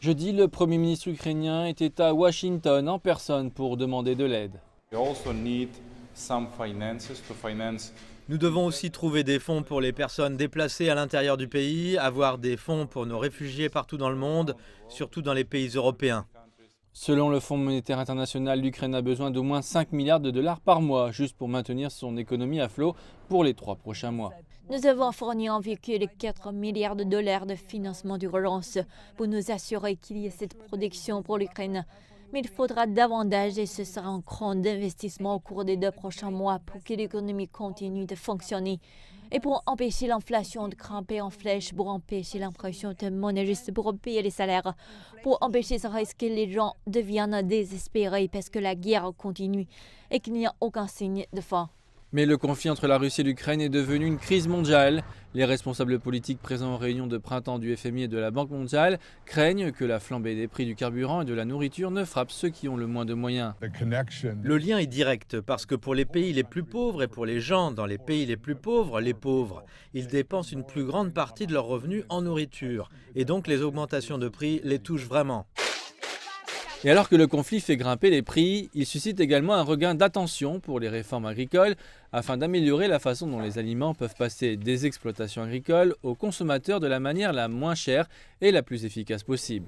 Jeudi, le Premier ministre ukrainien était à Washington en personne pour demander de l'aide. Nous devons aussi trouver des fonds pour les personnes déplacées à l'intérieur du pays, avoir des fonds pour nos réfugiés partout dans le monde, surtout dans les pays européens. Selon le Fonds monétaire international, l'Ukraine a besoin d'au moins 5 milliards de dollars par mois, juste pour maintenir son économie à flot pour les 3 prochains mois. Nous avons fourni 1,4 milliard de dollars de financement d'urgence pour nous assurer qu'il y ait cette production pour l'Ukraine. Mais il faudra davantage et ce sera un grand investissement au cours des 2 prochains mois pour que l'économie continue de fonctionner. Et pour empêcher l'inflation de grimper en flèche, pour empêcher l'impression de monnaie juste pour payer les salaires, pour empêcher ce risque que les gens deviennent désespérés parce que la guerre continue et qu'il n'y a aucun signe de fin. Mais le conflit entre la Russie et l'Ukraine est devenu une crise mondiale. Les responsables politiques présents en réunion de printemps du FMI et de la Banque mondiale craignent que la flambée des prix du carburant et de la nourriture ne frappe ceux qui ont le moins de moyens. Le lien est direct parce que pour les pays les plus pauvres et pour les gens dans les pays les pauvres, ils dépensent une plus grande partie de leurs revenus en nourriture. Et donc les augmentations de prix les touchent vraiment. Et alors que le conflit fait grimper les prix, il suscite également un regain d'attention pour les réformes agricoles afin d'améliorer la façon dont les aliments peuvent passer des exploitations agricoles aux consommateurs de la manière la moins chère et la plus efficace possible.